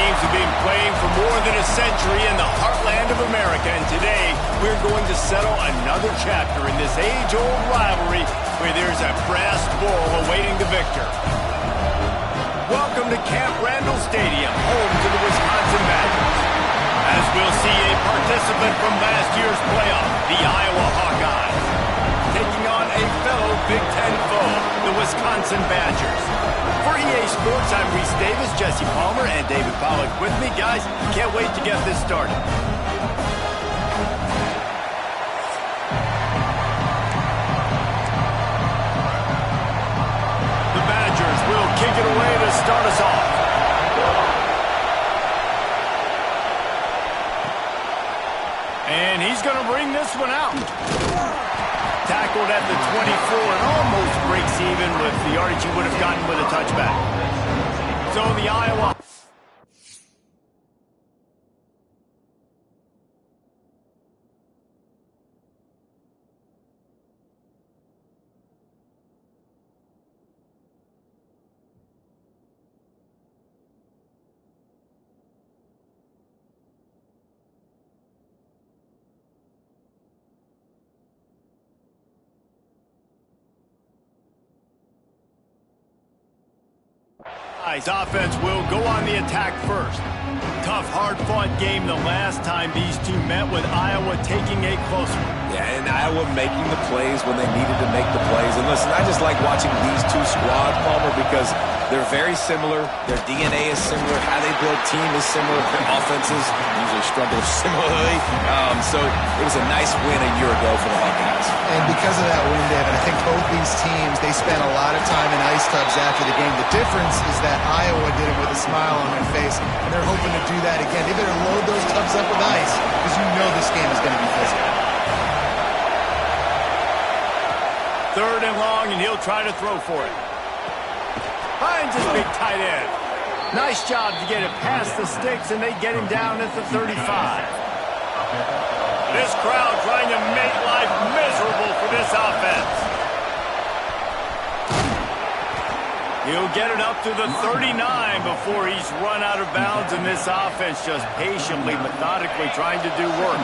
teams have been playing for more than a century in the heartland of America, and today we're going to settle another chapter in this age-old rivalry where there's a brass bull awaiting the victor. Welcome to Camp Randall Stadium, home to the Wisconsin Badgers. As we'll see a participant from last year's playoff, the Iowa Hawkeyes, taking on a fellow Big Ten foe, the Wisconsin Badgers. For EA Sports, I'm Reese Davis, Jesse Palmer, and David Pollack with me. Guys, can't wait to get this started. The Badgers will kick it away to start us off. And he's going to bring this one out. Tackled at the 24 and almost breaks even with the yardage he would have gotten with a touchback. So the Iowa... Offense will go on the attack first. Tough, hard-fought game the last time these two met, with Iowa taking a close one. Yeah, and Iowa making the plays when they needed to make the plays. And listen, I just like watching these two squads, Palmer, because they're very similar. Their DNA is similar. How they build team is similar. Their offenses usually struggle similarly. So it was a nice win a year ago for the Hawkeyes. And because of that win, David, I think both these teams, they spent a lot of time in ice tubs after the game. The difference is that Iowa did it with a smile on their face, and they're hoping to do that again. They better load those tubs up with ice, because you know this game is going to be physical. Third and long, and he'll try to throw for it. Finds his big tight end. Nice job to get it past the sticks, and they get him down at the 35. This crowd trying to make life miserable for this offense. He'll get it up to the 39 before he's run out of bounds, and this offense just patiently, methodically trying to do work.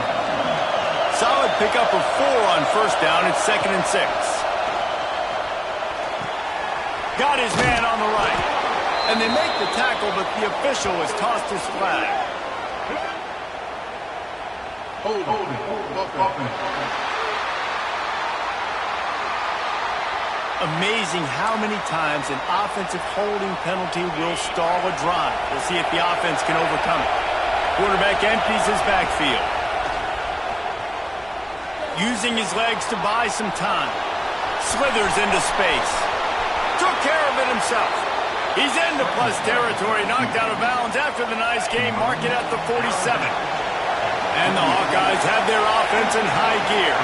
Solid pickup of 4 on first down. It's 2nd and 6. Got his man on the right. And they make the tackle, but the official has tossed his flag. Amazing how many times an offensive holding penalty will stall a drive. We'll see if the offense can overcome it. Quarterback empties his backfield. Using his legs to buy some time. Slithers into space. Took care of it himself. He's into plus territory, knocked out of bounds after the nice game. Mark it at the 47. And the Hawkeyes have their offense in high gear.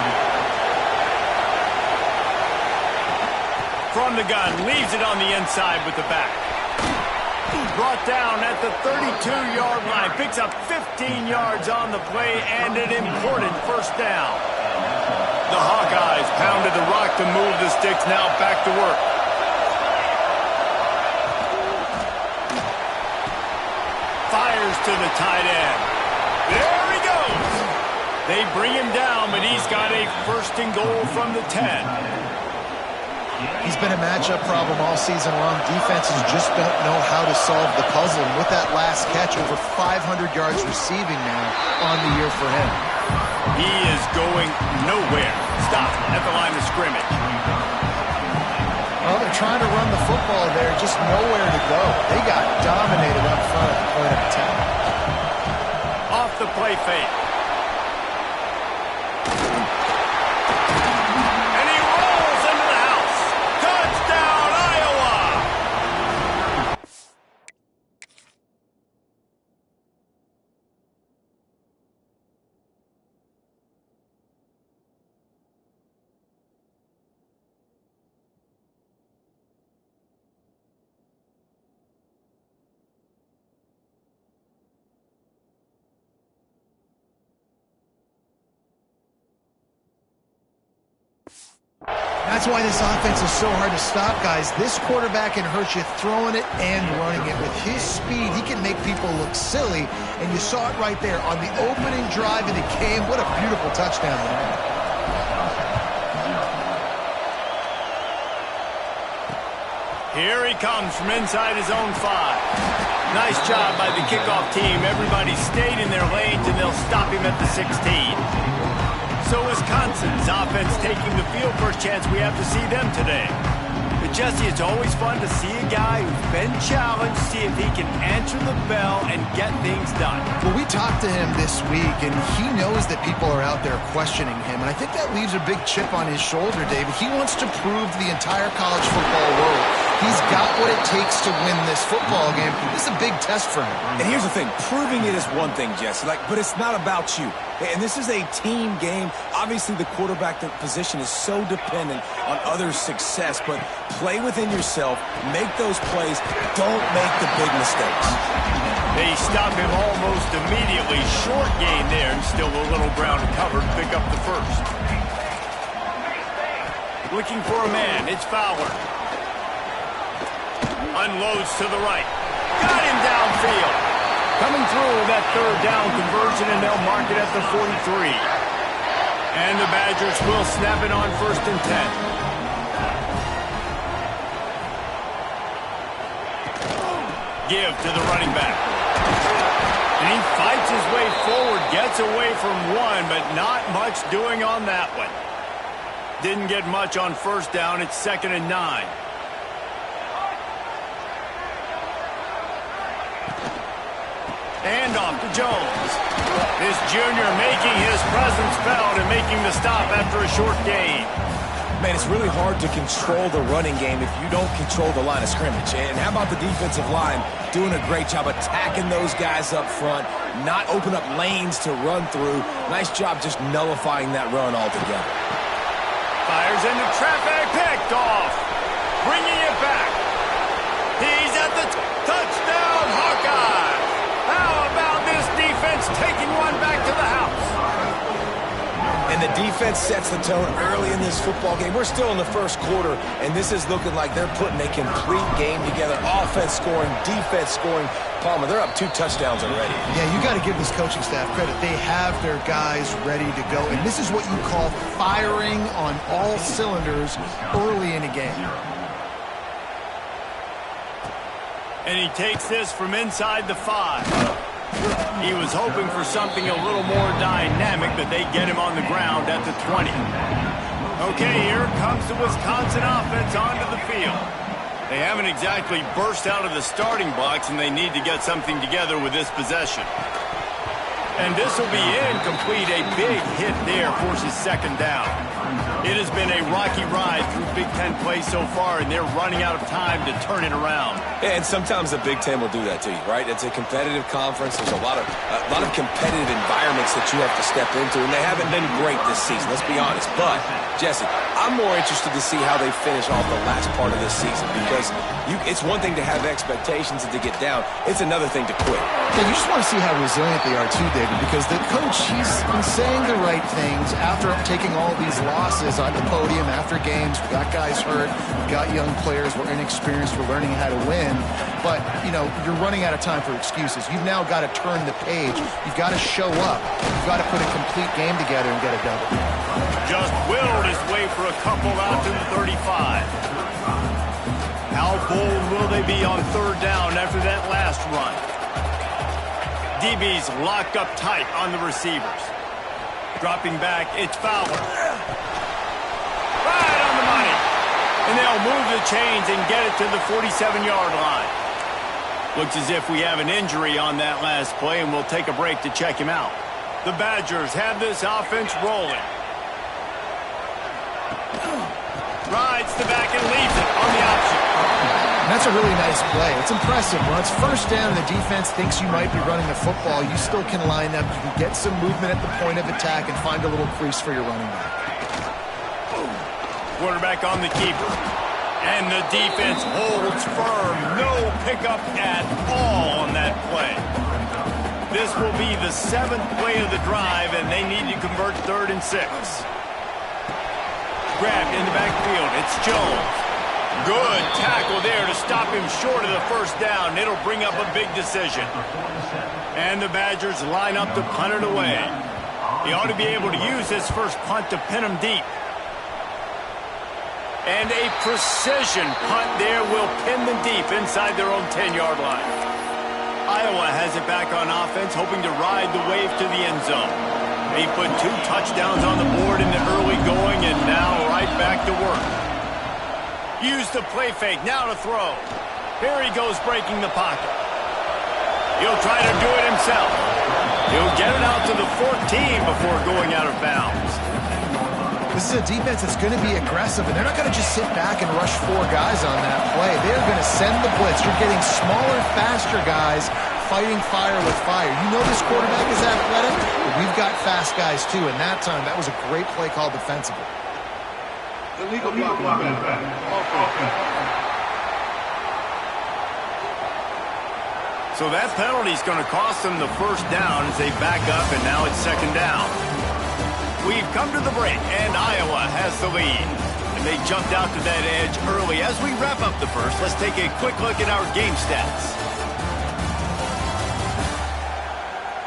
From the gun, leaves it on the inside with the back. Brought down at the 32-yard line. Picks up 15 yards on the play and an important first down. The Hawkeyes pounded the rock to move the sticks. Now back to work. Fires to the tight end. There he goes. They bring him down, but he's got a first and goal from the 10. He's been a matchup problem all season long. Defenses just don't know how to solve the puzzle. And with that last catch, over 500 yards receiving now on the year for him. He is going nowhere. Stop at the line of scrimmage. Well, they're trying to run the football there, just nowhere to go. They got dominated up front at the point of attack. Off the play fake. And he rolls into the house. Touchdown, Iowa! That's why this offense is so hard to stop, guys. This quarterback can hurt you throwing it and running it. With his speed, he can make people look silly, and you saw it right there on the opening drive of the game. What a beautiful touchdown. Here he comes from inside his own 5. Nice job by the kickoff team. Everybody stayed in their lanes, and they'll stop him at the 16. So Wisconsin's offense taking the field. First chance we have to see them today. But Jesse, it's always fun to see a guy who's been challenged, see if he can answer the bell and get things done. Well, we talked to him this week, and he knows that people are out there questioning him, and I think that leaves a big chip on his shoulder, David. He wants to prove to the entire college football world he's got what it takes to win this football game. This is a big test for him. And here's the thing. Proving it is one thing, Jesse, but it's not about you. And this is a team game. Obviously, the quarterback position is so dependent on others' success, but play within yourself, make those plays, don't make the big mistakes. They stop him almost immediately. Short gain there, and still a little ground covered. Pick up the first. Looking for a man. It's Fowler. Unloads to the right. Got him downfield. Coming through that third down conversion, and they'll mark it at the 43. And the Badgers will snap it on 1st and 10. Give to the running back. And he fights his way forward, gets away from one, but not much doing on that one. Didn't get much on 1st down. It's 2nd and 9. Handoff to Jones. This junior making his presence felt and making the stop after a short gain. Man, it's really hard to control the running game if you don't control the line of scrimmage. And how about the defensive line doing a great job attacking those guys up front, not open up lanes to run through. Nice job just nullifying that run altogether. Fires into traffic, picked off. Bringing it back. He's at the touchdown, Hawkeye. How about this defense taking one back to the house? And the defense sets the tone early in this football game. We're still in the first quarter, and this is looking like they're putting a complete game together. Offense scoring, defense scoring. Palmer, they're up 2 touchdowns already. Yeah, you got to give this coaching staff credit. They have their guys ready to go, and this is what you call firing on all cylinders early in a game. And he takes this from inside the 5. He was hoping for something a little more dynamic, but they get him on the ground at the 20. Okay, here comes the Wisconsin offense onto the field. They haven't exactly burst out of the starting blocks, and they need to get something together with this possession. And this will be incomplete. A big hit there forces 2nd down. It has been a rocky ride through Big Ten play so far, and they're running out of time to turn it around. And sometimes the Big Ten will do that to you, right? It's a competitive conference. There's a lot of competitive environments that you have to step into, and they haven't been great this season, let's be honest. But, Jesse, I'm more interested to see how they finish off the last part of this season, because it's one thing to have expectations and to get down. It's another thing to quit. Yeah, you just want to see how resilient they are too, David, because the coach, he's been saying the right things after taking all these losses on the podium after games. We got guys hurt. We got young players. We're inexperienced. We're learning how to win. But, you know, you're running out of time for excuses. You've now got to turn the page. You've got to show up. You've got to put a complete game together and get it done. Just willed his way for a couple out to the 35. How bold will they be on 3rd down after that last run? DB's locked up tight on the receivers. Dropping back, it's Fowler. Right on the money. And they'll move the chains and get it to the 47-yard line. Looks as if we have an injury on that last play, and we'll take a break to check him out. The Badgers have this offense rolling. Rides the back and leaves it on the option. And that's a really nice play. It's impressive. When it's 1st down and the defense thinks you might be running the football, you still can line up. You can get some movement at the point of attack and find a little crease for your running back. Quarterback on the keeper. And the defense holds firm. No pickup at all on that play. This will be the 7th play of the drive, and they need to convert 3rd and 6. grabbed in the backfield. It's Jones. Good tackle there to stop him short of the first down. It'll bring up a big decision. And the Badgers line up to punt it away. He ought to be able to use his first punt to pin him deep. And a precision punt there will pin them deep inside their own 10-yard line. Iowa has it back on offense, hoping to ride the wave to the end zone. He put 2 touchdowns on the board in the early going, and now right back to work. Use the play fake, now to throw. Here he goes breaking the pocket. He'll try to do it himself. He'll get it out to the 14 before going out of bounds. This is a defense that's going to be aggressive, and they're not going to just sit back and rush 4 guys on that play. They're going to send the blitz. You're getting smaller, faster guys fighting fire with fire. You know this quarterback is athletic, but we've got fast guys too, and that time, that was a great play call defensively. Illegal block. So that penalty is going to cost them the first down as they back up, and now it's second down. We've come to the break, and Iowa has the lead. And they jumped out to that edge early. As we wrap up the first, let's take a quick look at our game stats.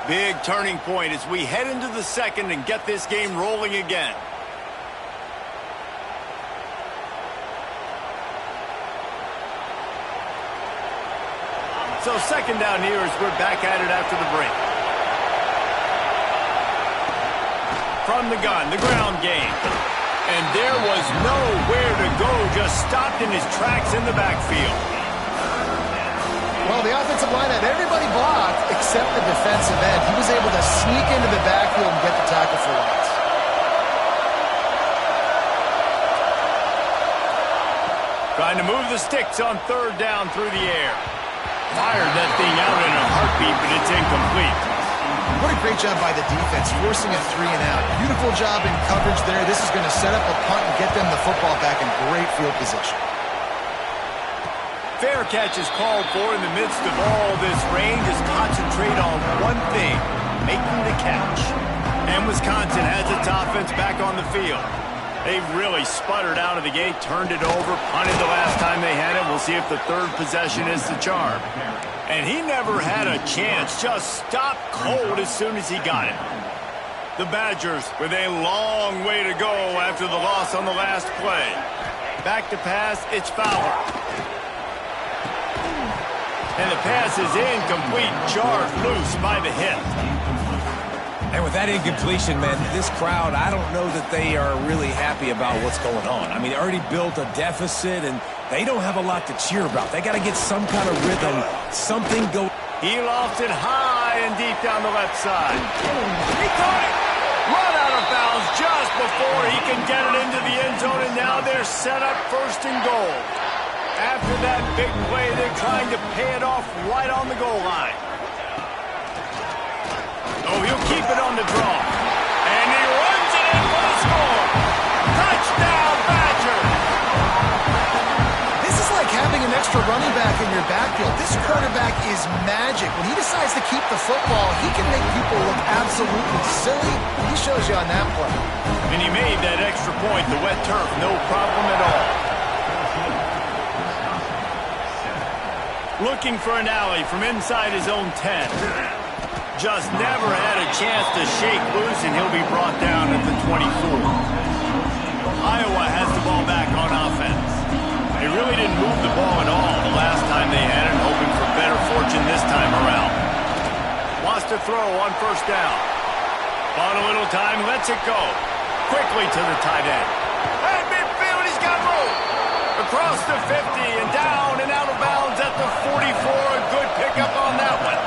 Big turning point as we head into the second and get this game rolling again. So second down here as we're back at it after the break. From the gun, the ground game. And there was nowhere to go, just stopped in his tracks in the backfield. Well, the offensive line had everybody blocked except the defensive end. He was able to sneak into the backfield and get the tackle for loss. Trying to move the sticks on third down through the air. Fired that thing out in a heartbeat, but it's incomplete. What a great job by the defense, forcing a 3 and out. Beautiful job in coverage there. This is going to set up a punt and get them the football back in great field position. Fair catch is called for in the midst of all this rain. Just concentrate on one thing, making the catch. And Wisconsin has its offense back on the field. They really sputtered out of the gate, turned it over, punted the last time they had it. We'll see if the third possession is the charm. And he never had a chance, just stopped cold as soon as he got it. The Badgers with a long way to go after the loss on the last play. Back to pass, it's Fowler. And the pass is incomplete, jarred loose by the hit. And with that incompletion, man, this crowd, I don't know that they are really happy about what's going on. I mean, they already built a deficit, and they don't have a lot to cheer about. They got to get some kind of rhythm, something go. He lofted high and deep down the left side. He caught it! Run out of bounds just before he can get it into the end zone, and now they're set up first and goal. After that big play, they're trying to pay it off right on the goal line. Oh, he'll keep it on the draw. And he runs it in for the score. Touchdown, Badger! This is like having an extra running back in your backfield. This quarterback is magic. When he decides to keep the football, he can make people look absolutely silly. He shows you on that play. And he made that extra point, the wet turf, no problem at all. Looking for an alley from inside his own 10. Just never had a chance to shake loose, and he'll be brought down at the 24. Iowa has the ball back on offense. They really didn't move the ball at all the last time they had it, hoping for better fortune this time around. Wants to throw on first down. Bought a little time, lets it go. Quickly to the tight end. At midfield, he's got room. Across the 50 and down and out of bounds at the 44. A good pickup on that one.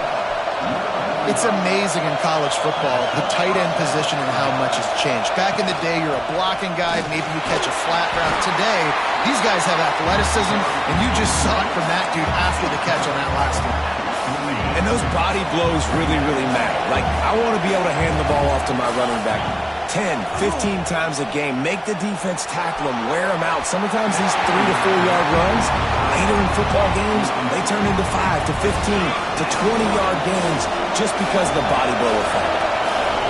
It's amazing in college football, the tight end position and how much has changed. Back in the day, you're a blocking guy, maybe you catch a flat route. Today, these guys have athleticism, and you just saw it from that dude after the catch on that last one. And those body blows really, really matter. Like, I want to be able to hand the ball off to my running back 10, 15 times a game. Make the defense tackle them, wear them out. Sometimes these 3 to 4 yard runs, later in football games, they turn into 5 to 15 to 20-yard games just because of the body blow effect.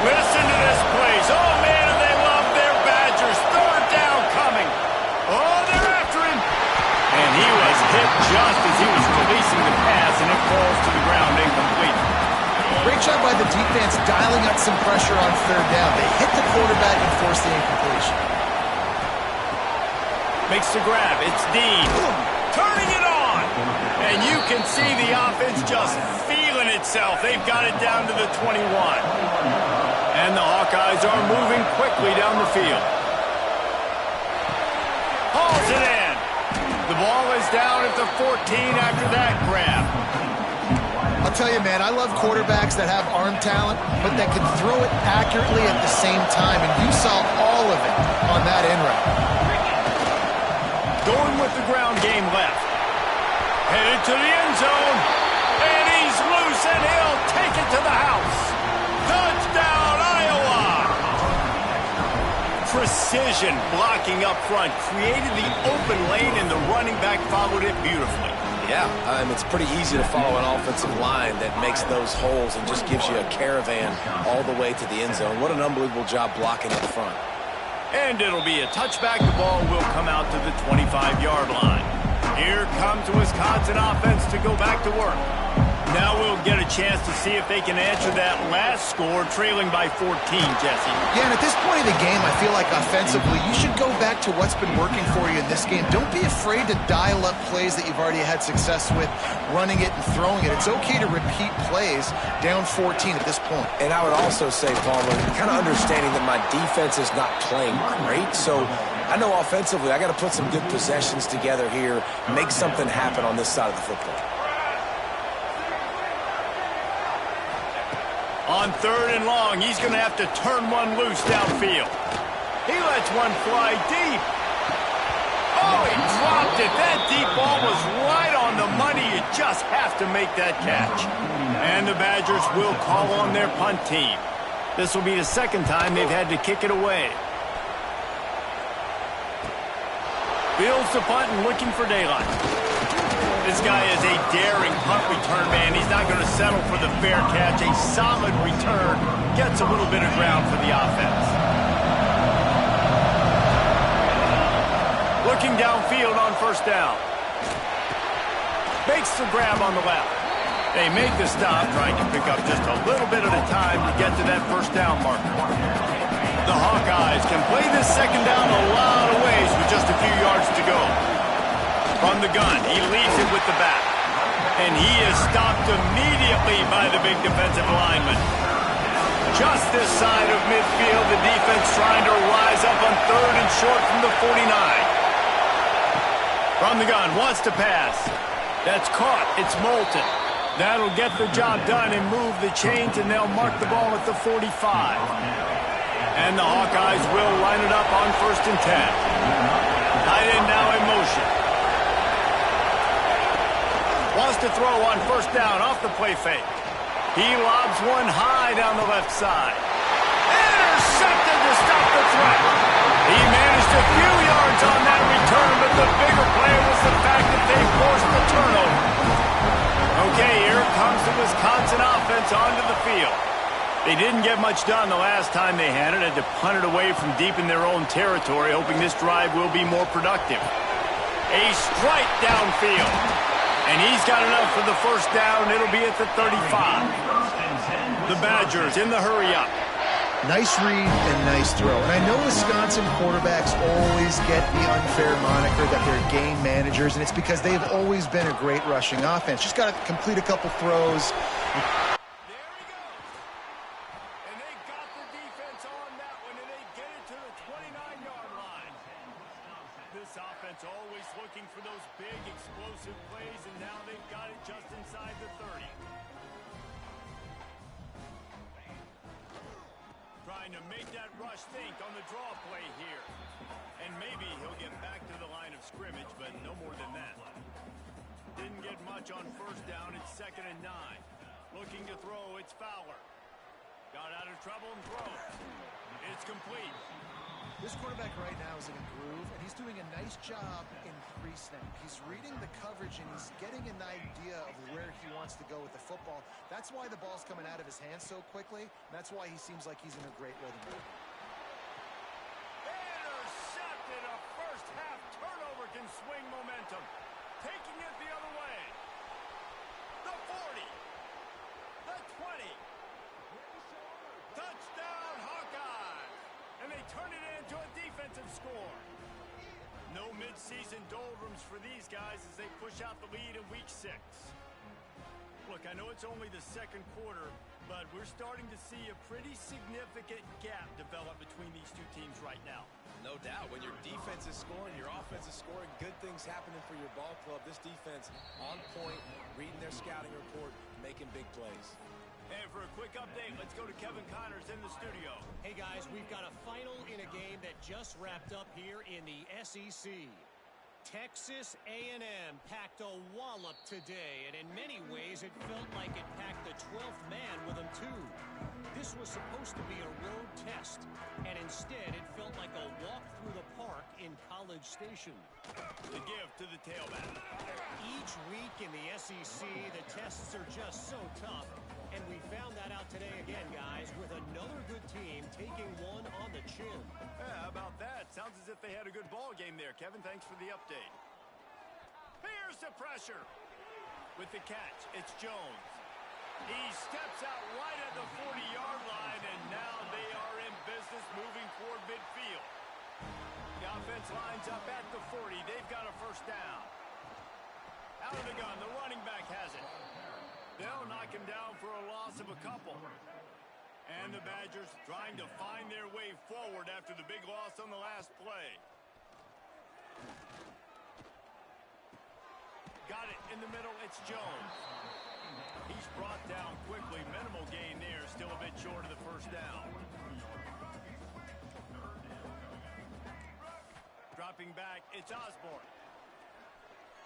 Listen to this, please. Oh, man, and they love their Badgers. Third down coming. falls to the ground incomplete. Great job by the defense dialing up some pressure on third down. They hit the quarterback and forced the incompletion. Makes the grab. It's Dean. Turning it on. And you can see the offense just feeling itself. They've got it down to the 21. And the Hawkeyes are moving quickly down the field. Hauls it in. The ball is down at the 14 after that grab. I'll tell you, man, I love quarterbacks that have arm talent, but that can throw it accurately at the same time, and you saw all of it on that in route. Going with the ground game left. Headed to the end zone, and he's loose, and he'll take it to the house. Touchdown, Iowa! Precision blocking up front, created the open lane, and the running back followed it beautifully. Yeah, it's pretty easy to follow an offensive line that makes those holes and just gives you a caravan all the way to the end zone. What an unbelievable job blocking up front. And it'll be a touchback. The ball will come out to the 25-yard line. Here comes the Wisconsin offense to go back to work. Now we'll get a chance to see if they can answer that last score, trailing by 14, Jesse. Yeah, and at this point in the game, I feel like offensively, you should go back to what's been working for you in this game. Don't be afraid to dial up plays that you've already had success with, running it and throwing it. It's okay to repeat plays down 14 at this point. And I would also say, Palmer, kind of understanding that my defense is not playing great, so I know offensively I got to put some good possessions together here, make something happen on this side of the football. On third and long, he's going to have to turn one loose downfield. He lets one fly deep. Oh, he dropped it. That deep ball was right on the money. You just have to make that catch. And the Badgers will call on their punt team. This will be the second time they've had to kick it away. Fields the punt and looking for daylight. This guy is a daring punt return man. He's not going to settle for the fair catch. A solid return gets a little bit of ground for the offense. Looking downfield on first down. Makes the grab on the left. They make the stop, trying to pick up just a little bit at a time to get to that first down marker. The Hawkeyes can play this second down a lot of ways with just a few yards to go. From the gun, he leaves it with the back. And he is stopped immediately by the big defensive lineman. Just this side of midfield, the defense trying to rise up on third and short from the 49. From the gun, wants to pass. That's caught. It's Moulton. That'll get the job done and move the chains, and they'll mark the ball at the 45. And the Hawkeyes will line it up on first and 10. Tight end now in motion. Wants to throw on first down off the play fake. He lobs one high down the left side. Intercepted to stop the threat. He managed a few yards on that return, but the bigger play was the fact that they forced the turnover. Okay, here comes the Wisconsin offense onto the field. They didn't get much done the last time they had it. Had to punt it away from deep in their own territory, hoping this drive will be more productive. A strike downfield. And he's got enough for the first down. It'll be at the 35. The Badgers in the hurry-up. Nice read and nice throw. And I know Wisconsin quarterbacks always get the unfair moniker that they're game managers, and it's because they've always been a great rushing offense. Just got to complete a couple throws. Always looking for those big, explosive plays, and now they've got it just inside the 30. Trying to make that rush think on the draw play here. And maybe he'll get back to the line of scrimmage, but no more than that. Didn't get much on first down. It's 2nd and 9. Looking to throw, it's Fowler. Got out of trouble and throws. It's complete. This quarterback right now is in a groove, and he's doing a nice job in pre-snap. He's reading the coverage, and he's getting an idea of where he wants to go with the football. That's why the ball's coming out of his hands so quickly, and that's why he seems like he's in a great rhythm. Intercepted. A first-half turnover can swing momentum. Taking it the other way. The 40. The 20. Touchdown, Hawkeyes! And they turn it into a defensive score. No midseason doldrums for these guys as they push out the lead in Week 6. Look, I know it's only the second quarter, but we're starting to see a pretty significant gap develop between these two teams right now. No doubt. When your defense is scoring, your offense is scoring, good things happening for your ball club. This defense on point, reading their scouting report, making big plays. And for a quick update, let's go to Kevin Connors in the studio. Hey, guys, we've got a final in a game that just wrapped up here in the SEC. Texas A&M packed a wallop today, and in many ways it felt like it packed the 12th man with them, too. This was supposed to be a road test, and instead it felt like a walk through the park in College Station. The give to the tailback. Each week in the SEC, the tests are just so tough, and we found that out today again, guys, with another good team taking one on the chin. Yeah, how about that? Sounds as if they had a good ball game there. Kevin, thanks for the update. Here's the pressure. With the catch, it's Jones. He steps out right at the 40-yard line, and now they are in business moving toward midfield. The offense lines up at the 40. They've got a first down. Out of the gun, the running back has it. They'll knock him down for a loss of a couple. And the Badgers trying to find their way forward after the big loss on the last play. Got it in the middle, it's Jones. He's brought down quickly. Minimal gain there, still a bit short of the first down. Dropping back, it's Osborne.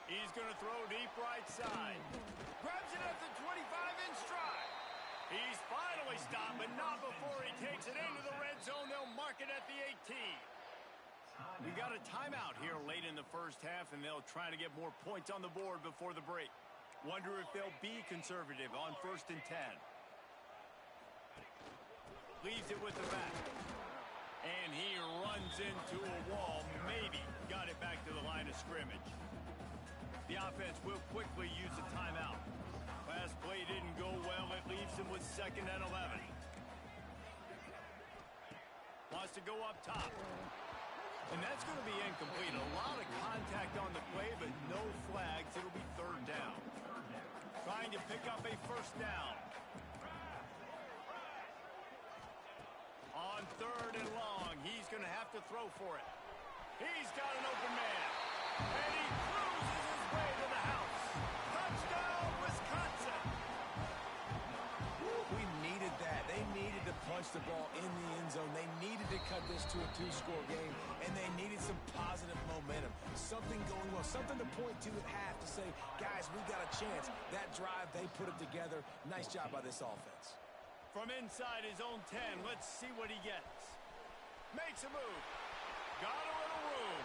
He's going to throw deep right side. Grabs it at the 25 in stride. He's finally stopped, but not before he takes it into the red zone. They'll mark it at the 18. We got a timeout here late in the first half, and they'll try to get more points on the board before the break. Wonder if they'll be conservative on 1st and 10. Leaves it with the back. And he runs into a wall. Maybe got it back to the line of scrimmage. The offense will quickly use a timeout. Last play didn't go well. It leaves him with 2nd and 11. Wants to go up top. And that's going to be incomplete. A lot of contact on the play, but no flags. It'll be 3rd down. Trying to pick up a first down. On 3rd and long, he's going to have to throw for it. He's got an open man. And he cruises his way to the house. Touchdown, Wisconsin. We needed that. They needed to punch the ball in the end zone. They needed to cut this to a 2-score game, and they needed some positive momentum. Something going well, something to point to at half to say, guys, we got a chance. That drive, they put it together. Nice job by this offense. From inside his own 10, let's see what he gets. Makes a move. Got a little room.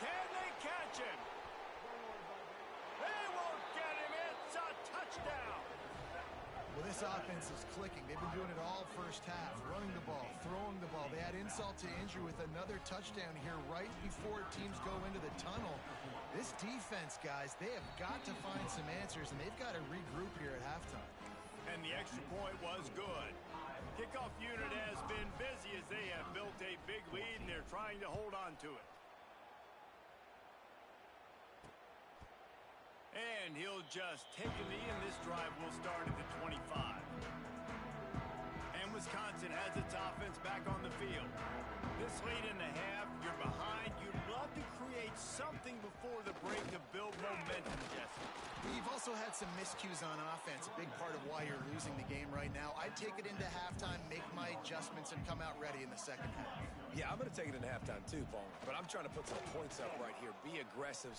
Can they catch him? They won't get him. It's a touchdown. Well, this offense is clicking. They've been doing it all first half, running the ball, throwing the ball. They had insult to injury with another touchdown here right before teams go into the tunnel. This defense, guys, they have got to find some answers, and they've got to regroup here at halftime. And the extra point was good. Kickoff unit has been busy as they have built a big lead, and they're trying to hold on to it. And he'll just take a knee, and this drive will start at the 25. And Wisconsin has its offense back on the field. This late in the half, you're behind. You'd love to create something before the break to build momentum, Jesse. You've also had some miscues on offense, a big part of why you're losing the game right now. I'd take it into halftime, make my adjustments, and come out ready in the second half. Yeah, I'm going to take it into halftime too, Paul. But I'm trying to put some points up right here. Be aggressive.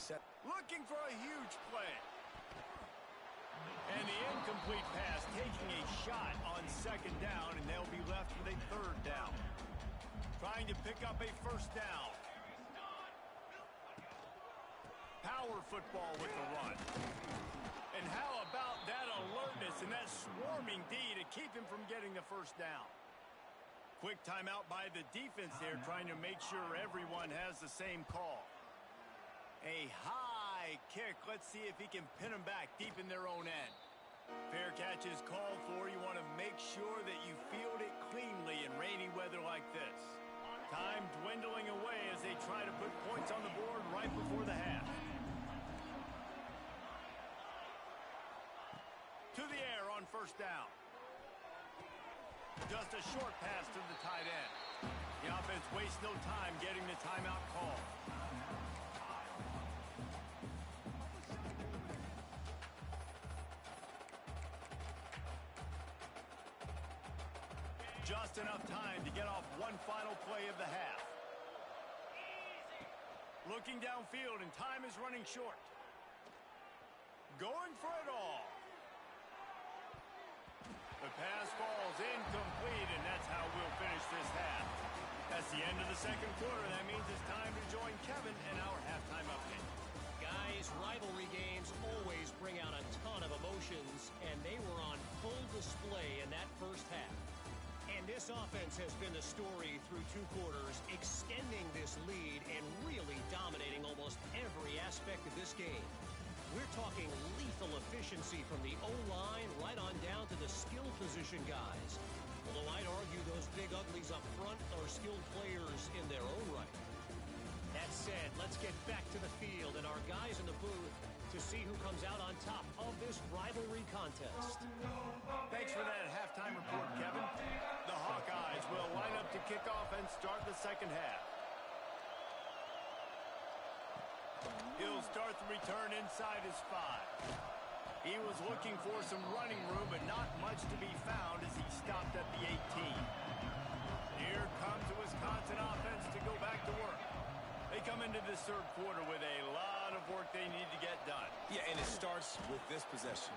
Looking for a huge play. And the incomplete pass taking a shot on 2nd down, and they'll be left with a 3rd down. Trying to pick up a first down. Power football with the run. And how about that alertness and that swarming D to keep him from getting the first down? Quick timeout by the defense there, trying to make sure everyone has the same call. A high high kick. Let's see if he can pin them back deep in their own end. Fair catch is called for. You want to make sure that you field it cleanly in rainy weather like this. Time dwindling away as they try to put points on the board right before the half. To the air on first down. Just a short pass to the tight end. The offense wastes no time getting the timeout call. Just enough time to get off one final play of the half. Looking downfield, and time is running short. Going for it all. The pass falls incomplete, and that's how we'll finish this half. That's the end of the second quarter. That means it's time to join Kevin and our halftime update. Guys, rivalry games always bring out a ton of emotions, and they were on full display in that first half. And this offense has been the story through two quarters, extending this lead and really dominating almost every aspect of this game. We're talking lethal efficiency from the O-line right on down to the skill position guys. Although I'd argue those big uglies up front are skilled players in their own right. That said, let's get back to the field and our guys in the booth to see who comes out on top of this rivalry contest. Thanks for that halftime report, Kevin. The Hawkeyes will line up to kick off and start the second half. He'll start the return inside his 5. He was looking for some running room, but not much to be found as he stopped at the 18. Here comes the Wisconsin offense to go back to work. They come into this third quarter with a lot of work they need to get done. Yeah, and it starts with this possession.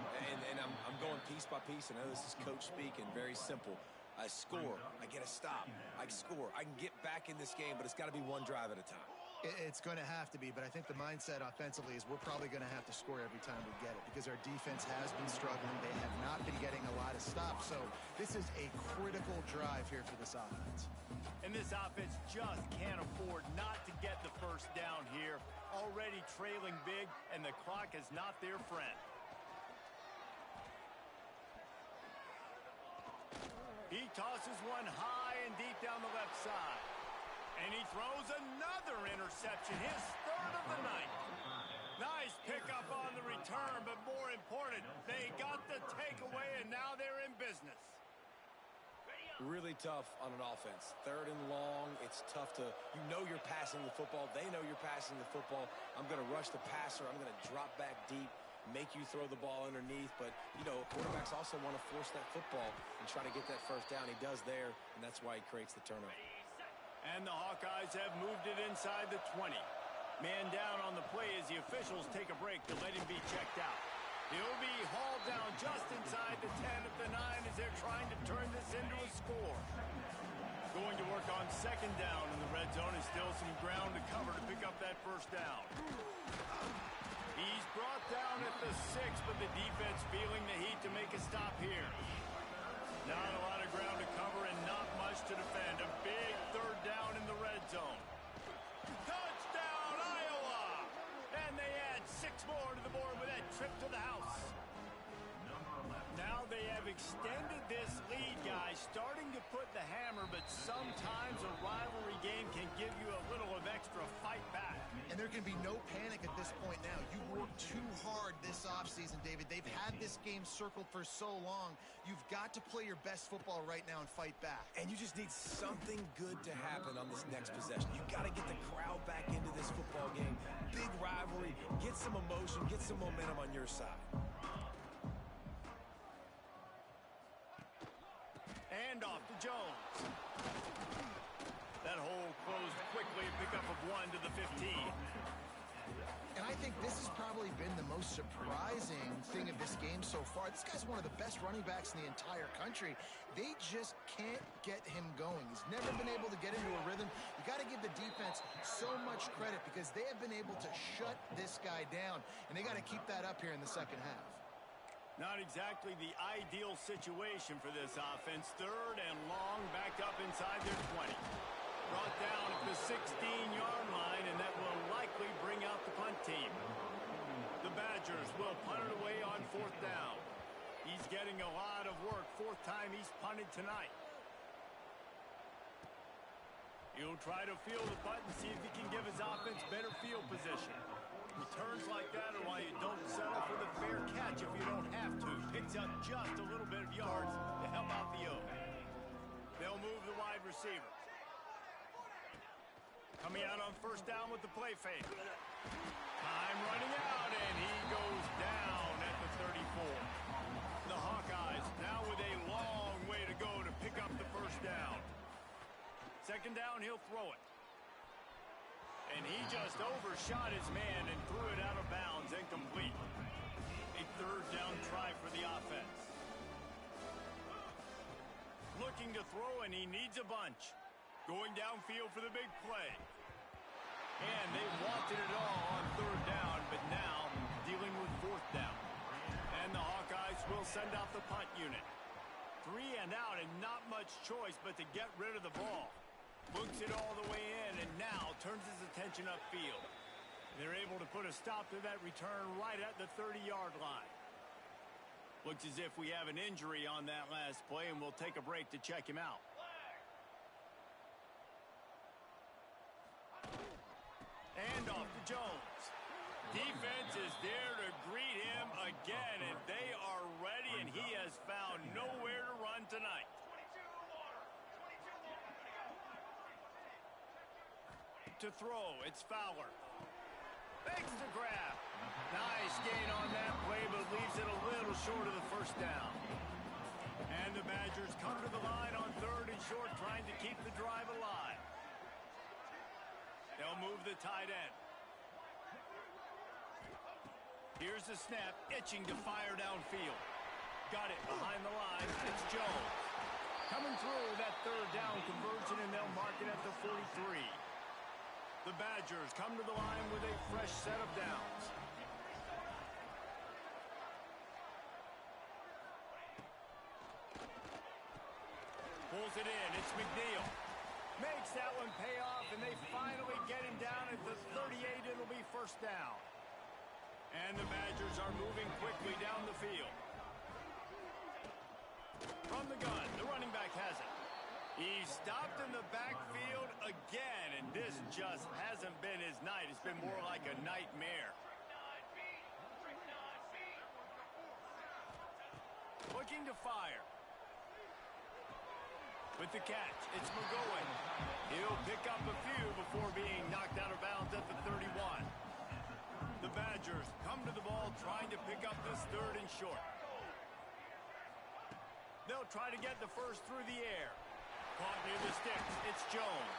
And I'm going piece by piece. I know this is coach speak and very simple. I score. I get a stop. I score. I can get back in this game, but it's got to be one drive at a time. It's going to have to be, but I think the mindset offensively is we're probably going to have to score every time we get it because our defense has been struggling. They have not been getting a lot of stops, so this is a critical drive here for this offense. And this offense just can't afford not to get the first down here. Already trailing big, and the clock is not their friend. He tosses one high and deep down the left side. And he throws another interception, his third of the night. Nice pickup on the return, but more important, they got the takeaway, and now they're in business. Really tough on an offense. Third and long, it's tough to, you're passing the football. They know you're passing the football. I'm going to rush the passer. I'm going to drop back deep, make you throw the ball underneath. But, quarterbacks also want to force that football and try to get that first down. He does there, and that's why he creates the turnover. And the Hawkeyes have moved it inside the 20. Man down on the play as the officials take a break to let him be checked out. He'll be hauled down just inside the 10 at the 9 as they're trying to turn this into a score. Going to work on second down in the red zone, and still some ground to cover to pick up that first down. He's brought down at the 6, but the defense feeling the heat to make a stop here. Not a lot of ground to cover and not much to defend. A big third down in the red zone. Touchdown, Iowa! And they add 6 more to the board with that trip to the house. Now they have extended this lead, guys, starting to put the hammer, but sometimes a rivalry game can give you a little of extra fight back. And there can be no panic at this point now. You worked too hard this offseason, David. They've had this game circled for so long. You've got to play your best football right now and fight back. And you just need something good to happen on this next possession. You got to get the crowd back into this football game. Big rivalry. Get some emotion. Get some momentum on your side. And off to Jones. That hole closed quickly, a pickup of 1 to the 15. And I think this has probably been the most surprising thing of this game so far. This guy's one of the best running backs in the entire country. They just can't get him going. He's never been able to get into a rhythm. You got to give the defense so much credit because they have been able to shut this guy down, and they got to keep that up here in the second half. Not exactly the ideal situation for this offense. Third and long, back up inside their 20. Brought down at the 16-yard line, and that will likely bring out the punt team. The Badgers will punt it away on 4th down. He's getting a lot of work. 4th time he's punted tonight. He'll try to field the punt and see if he can give his offense better field position. Returns like that are why you don't settle for the fair catch if you don't have to. Picks up just a little bit of yards to help out the O. They'll move the wide receiver. Coming out on 1st down with the play fake. Time running out, and he goes down at the 34. The Hawkeyes now with a long way to go to pick up the 1st down. 2nd down, he'll throw it. And he just overshot his man and threw it out of bounds, incomplete. A 3rd down try for the offense. Looking to throw, and he needs a bunch. Going downfield for the big play. And they wanted it all on 3rd down, but now dealing with 4th down. And the Hawkeyes will send out the punt unit. 3 and out, and not much choice but to get rid of the ball. Books it all the way in, and now turns his attention upfield. They're able to put a stop to that return right at the 30-yard line. Looks as if we have an injury on that last play, and we'll take a break to check him out. And off to Jones. Defense is there to greet him again, and they are ready, and he has found nowhere to run tonight. To throw, it's Fowler. Fakes the grab. Nice gain on that play, but leaves it a little short of the 1st down. And the Badgers come to the line on 3rd and short, trying to keep the drive alive. They'll move the tight end. Here's the snap, itching to fire downfield. Got it behind the line. It's Jones. Coming through that 3rd down conversion, and they'll mark it at the 43. The Badgers come to the line with a fresh set of downs. Pulls it in. It's McNeil. Makes that one pay off, and they finally get him down at the 38. It'll be 1st down. And the Badgers are moving quickly down the field. From the gun, the running back has it. He's stopped in the backfield again, and this just hasn't been his night. It's been more like a nightmare. Looking to fire. With the catch, it's McGowan. He'll pick up a few before being knocked out of bounds at the 31. The Badgers come to the ball trying to pick up this 3rd and short. They'll try to get the 1st through the air. Caught near the sticks. It's Jones.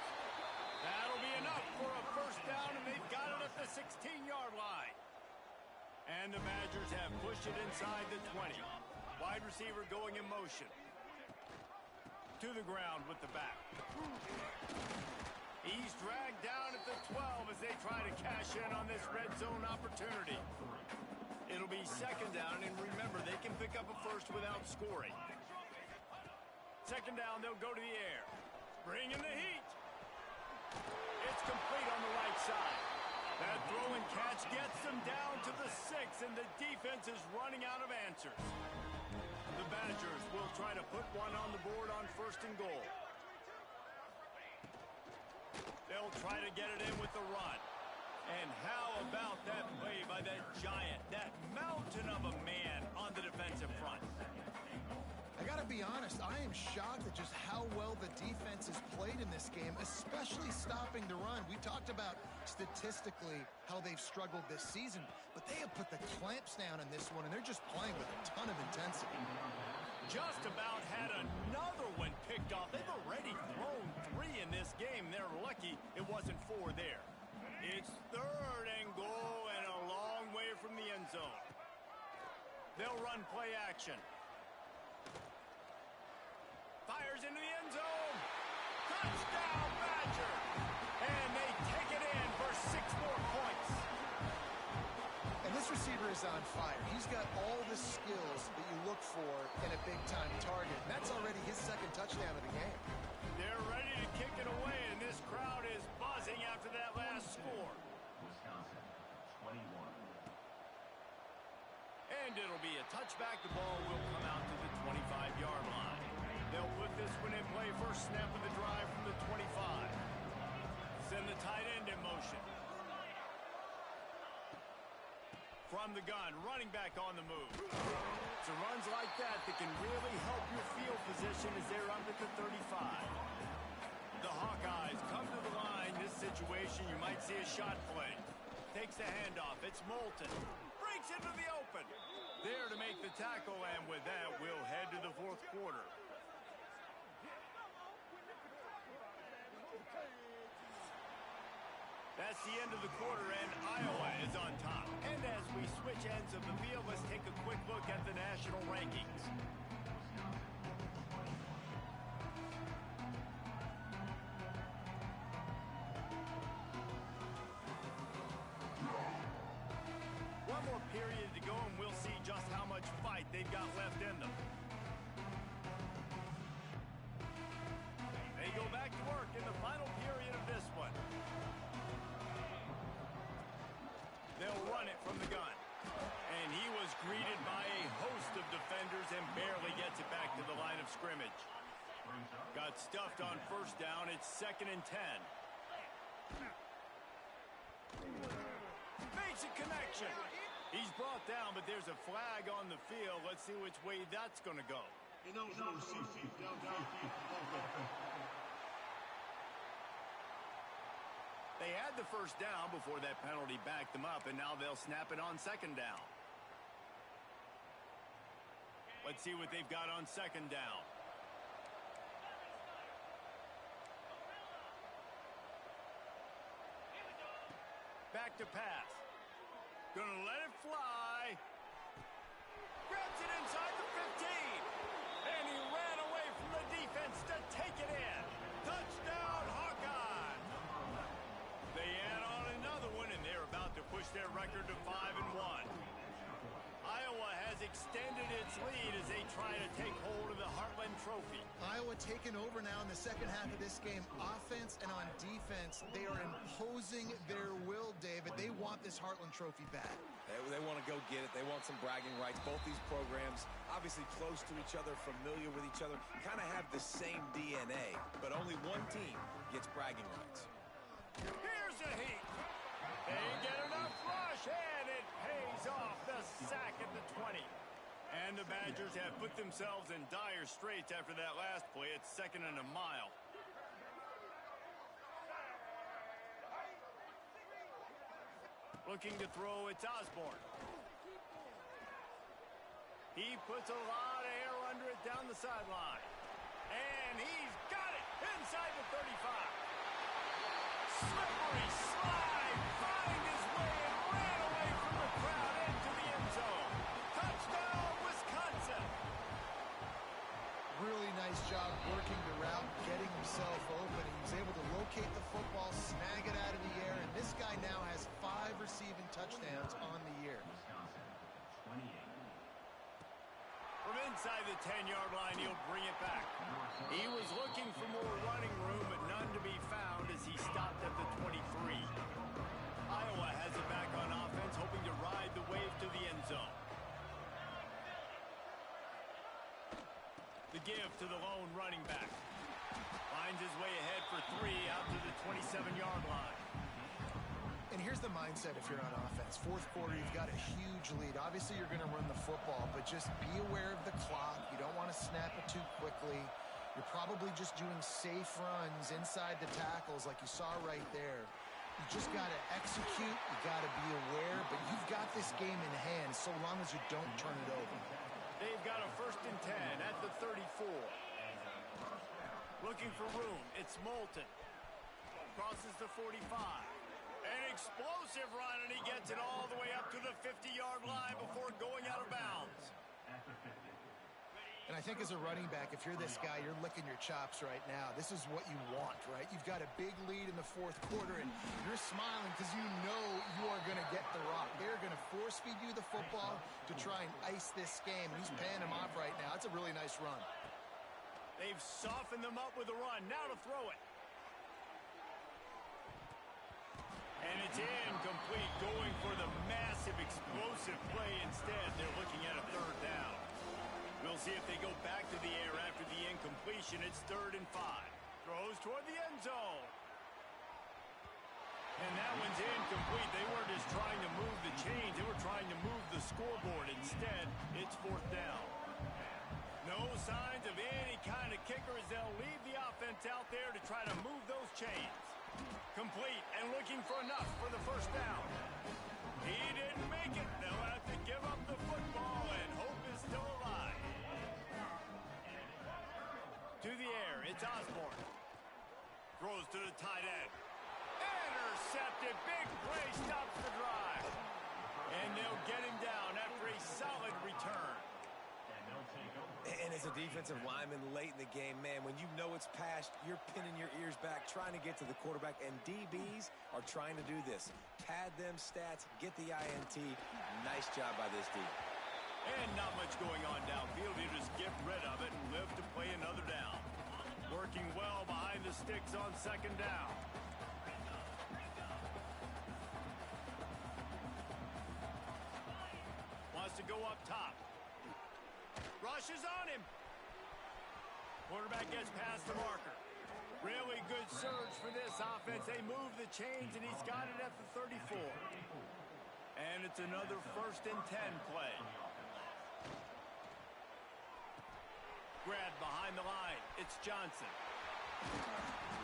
That'll be enough for a 1st down, and they've got it at the 16-yard line. And the Badgers have pushed it inside the 20. Wide receiver going in motion. To the ground with the back. He's dragged down at the 12 as they try to cash in on this red zone opportunity. It'll be 2nd down, and remember, they can pick up a 1st without scoring. 2nd down, they'll go to the air. Bring in the heat. It's complete on the right side. That throw and catch gets them down to the 6, and the defense is running out of answers. The Badgers will try to put one on the board on 1st and goal. They'll try to get it in with the run. And how about that play by that giant, that mountain of a man on the defensive front? I got to be honest, I am shocked at just how well the defense has played in this game, especially stopping the run. We talked about statistically how they've struggled this season, but they have put the clamps down in this one, and they're just playing with a ton of intensity. Just about had another one picked off. They've already thrown 3 in this game. They're lucky it wasn't 4 there. It's 3rd and goal and a long way from the end zone. They'll run play action. Fires into the end zone. Touchdown, Badger. And they take it in for 6 more points. And this receiver is on fire. He's got all the skills that you look for in a big-time target. And that's already his 2nd touchdown of the game. They're ready to kick it away, and this crowd is buzzing after that last score. Wisconsin, 21. back, the ball will come out to the 25-yard line. They'll put this one in play. First snap of the drive from the 25. Send the tight end in motion. From the gun, running back on the move. It's runs like that can really help your field position as they're under the 35. The Hawkeyes come to the line. This situation, you might see a shot play. Takes the handoff. It's Moulton. Breaks into the open. There to make the tackle, and with that, we'll head to the fourth quarter. That's the end of the quarter, and Iowa is on top. And as we switch ends of the field, let's take a quick look at the national rankings. One more period to go, and we'll see just how much fight they've got left in them. They go back to work in the final period of this one. They'll run it from the gun. And he was greeted by a host of defenders and barely gets it back to the line of scrimmage. Got stuffed on first down. It's 2nd and 10. Makes a connection. He's brought down, but there's a flag on the field. Let's see which way that's going to go. They had the first down before that penalty backed them up, and now they'll snap it on 2nd down. Let's see what they've got on 2nd down. Back to pass. Gonna let it fly. Grabs it inside the 15. And he ran away from the defense to take it in. Touchdown, Hawkeye. They add on another one, and they're about to push their record to 5-1. Iowa has extended its lead as they try to take hold of the Heartland Trophy. Iowa taking over now in the second half of this game. Offense and on defense, they are imposing their will, David. They want this Heartland Trophy back. They want to go get it. They want some bragging rights. Both these programs, obviously close to each other, familiar with each other, kind of have the same DNA, but only one team gets bragging rights. Here's a heat. They get enough rush, and it pays off. The sack at the 20. And the Badgers have put themselves in dire straits after that last play. It's 2nd and a mile. Looking to throw, it's Osborne. He puts a lot of air under it down the sideline. And he's got it inside the 35. Slippery slide, find his way and ran away from the crowd into the end zone. Touchdown, Wisconsin. Really nice job working the route, getting himself open. He was able to locate the football, snag it out of the air, and this guy now has 5 receiving touchdowns on the year. From inside the 10-yard line, he'll bring it back. He was looking for more running room, but none to be found as he stopped at the 23. Iowa has it back on offense, hoping to ride the wave to the end zone. The give to the lone running back. Finds his way ahead for 3 out to the 27-yard line. And here's the mindset if you're on offense. Fourth quarter, you've got a huge lead. Obviously, you're going to run the football, but just be aware of the clock. You don't want to snap it too quickly. You're probably just doing safe runs inside the tackles like you saw right there. You just got to execute. You got to be aware, but you've got this game in hand so long as you don't turn it over. They've got a 1st and 10 at the 34. Looking for room. It's Moulton. Crosses the 45. An explosive run, and he gets it all the way up to the 50-yard line before going out of bounds. And I think as a running back, if you're this guy, you're licking your chops right now. This is what you want, right? You've got a big lead in the fourth quarter, and you're smiling because you know you are going to get the rock. They're going to force-feed you the football to try and ice this game, and he's paying him off right now. It's a really nice run. They've softened them up with a run. Now to throw it. And it's incomplete, going for the massive explosive play instead. They're looking at a third down. We'll see if they go back to the air after the incompletion. It's 3rd and 5. Throws toward the end zone. And that one's incomplete. They weren't just trying to move the chains. They were trying to move the scoreboard. Instead, it's 4th down. No signs of any kind of kickers. They'll leave the offense out there to try to move those chains. Complete and looking for enough for the 1st down. He didn't make it. They'll have to give up the football, and hope is still alive. To the air, it's Osborne. Throws to the tight end. Intercepted. Big play stops the drive. And they'll get him down after a solid return. And as a defensive lineman late in the game, man, when you know it's passed, you're pinning your ears back, trying to get to the quarterback, and DBs are trying to do this. Pad them stats, get the INT. Nice job by this D. And not much going on downfield. You just get rid of it and live to play another down. Working well behind the sticks on 2nd down. Wants to go up top. Rushes on him. Quarterback gets past the marker. Really good surge for this offense. They move the chains, and he's got it at the 34. And it's another 1st and 10 play. Grabbed behind the line. It's Johnson.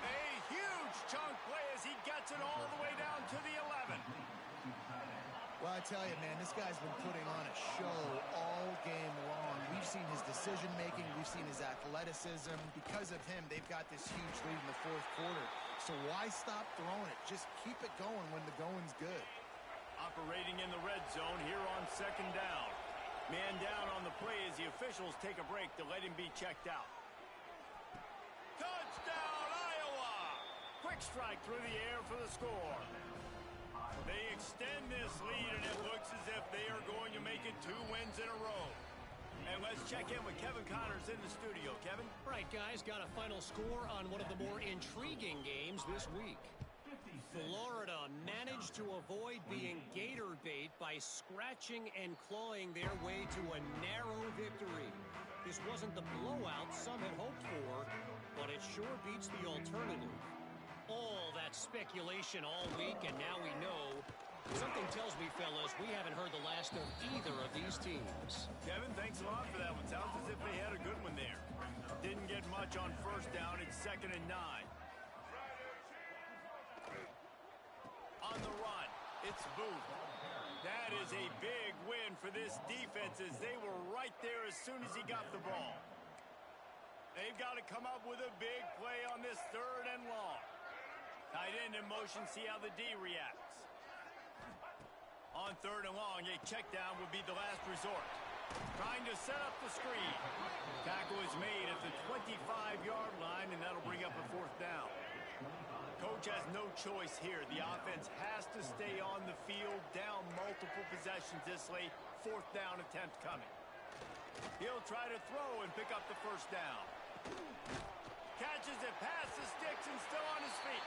A huge chunk play as he gets it all the way down to the 11. Well, I tell you, man, this guy's been putting on a show all game long. We've seen his decision-making. We've seen his athleticism. Because of him, they've got this huge lead in the 4th quarter. So why stop throwing it? Just keep it going when the going's good. Operating in the red zone here on 2nd down. Man down on the play as the officials take a break to let him be checked out. Touchdown, Iowa! Quick strike through the air for the score. They extend this lead, and it looks as if they are going to make it 2 wins in a row. And let's check in with Kevin Connors in the studio. Kevin? All right, guys, got a final score on one of the more intriguing games this week. Florida managed to avoid being gator bait by scratching and clawing their way to a narrow victory. This wasn't the blowout some had hoped for, but it sure beats the alternative. All that speculation all week, and now we know. Something tells me, fellas, we haven't heard the last of either of these teams. Kevin, thanks a lot for that one. Sounds as if they had a good one there. Didn't get much on 1st down. It's 2nd and 9. On the run, it's Booth. That is a big win for this defense as they were right there as soon as he got the ball. They've got to come up with a big play on this 3rd and long. Tight end in motion, see how the D reacts. On 3rd and long, a check down would be the last resort. Trying to set up the screen. Tackle is made at the 25-yard line, and that'll bring up a 4th down. Coach has no choice here. The offense has to stay on the field, down multiple possessions this late. 4th down attempt coming. He'll try to throw and pick up the 1st down. Catches it past the sticks and still on his feet.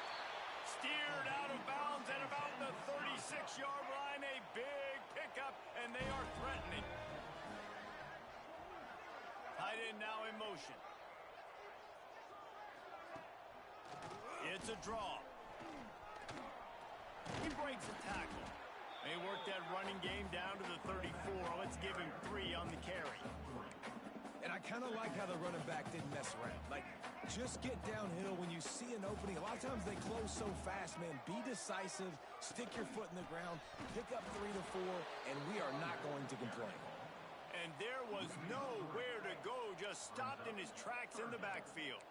Steered out of bounds at about the 36-yard line. A big pickup, and they are threatening. Tight end now in motion. It's a draw. He breaks a tackle. They work that running game down to the 34. Let's give him 3 on the carry. And I kind of like how the running back didn't mess around. Like, just get downhill when you see an opening. A lot of times they close so fast, man. Be decisive, stick your foot in the ground, pick up 3 to 4, and we are not going to complain. And there was nowhere to go, just stopped in his tracks in the backfield.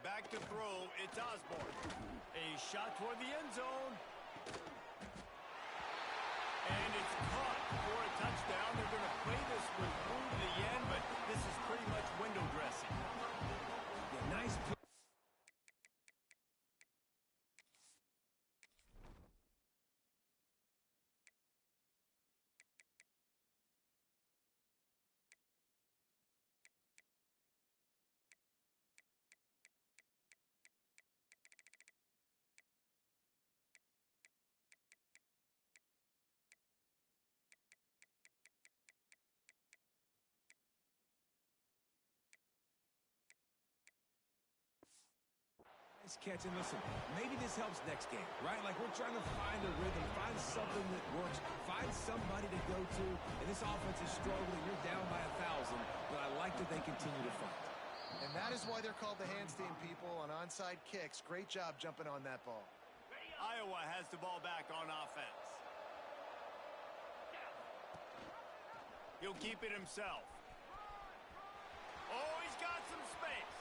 Back to throw, it's Osborne. A shot toward the end zone. And it's caught for a touchdown. They're going to play this one through to the end, but this is pretty much window dressing. Yeah, nice Nice catch, and listen, maybe this helps next game, right? Like we're trying to find a rhythm, find something that works, find somebody to go to, and this offense is struggling. You're down by 1,000, but I like that they continue to fight. And that is why they're called the Handstand people on onside kicks. Great job jumping on that ball. Iowa has the ball back on offense. He'll keep it himself. Oh, he's got some space.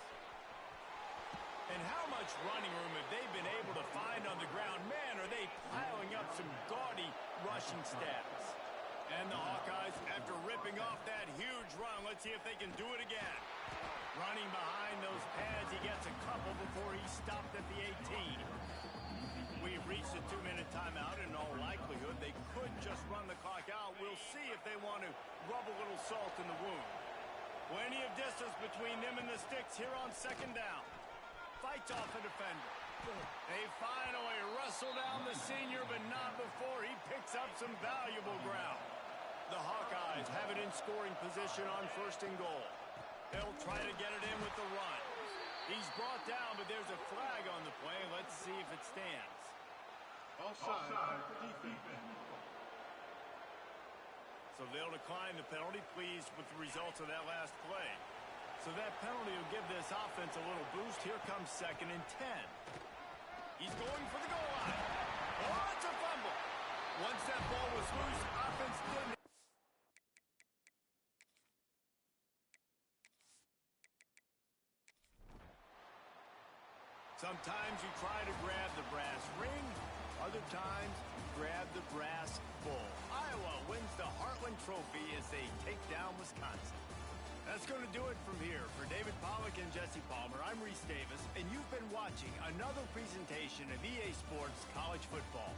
And how much running room have they been able to find on the ground? Man, are they piling up some gaudy rushing stats. And the Hawkeyes, after ripping off that huge run, let's see if they can do it again. Running behind those pads, he gets a couple before he stopped at the 18. We've reached a 2-minute timeout. In all likelihood, they could just run the clock out. We'll see if they want to rub a little salt in the wound. Plenty of distance between them and the sticks here on second down. Fights off a defender. They finally wrestle down the senior, but not before he picks up some valuable ground. The Hawkeyes have it in scoring position on 1st and goal. They'll try to get it in with the run. He's brought down, but there's a flag on the play. Let's see if it stands. Offside for defense. So they'll decline the penalty, pleased with the results of that last play. So that penalty will give this offense a little boost. Here comes 2nd and 10. He's going for the goal line. Oh, it's a fumble. Once that ball was loose, offense didn't. Sometimes you try to grab the brass ring. Other times, grab the brass bull. Iowa wins the Heartland Trophy as they take down Wisconsin. That's going to do it from here. For David Pollack and Jesse Palmer, I'm Reese Davis, and you've been watching another presentation of EA Sports College Football.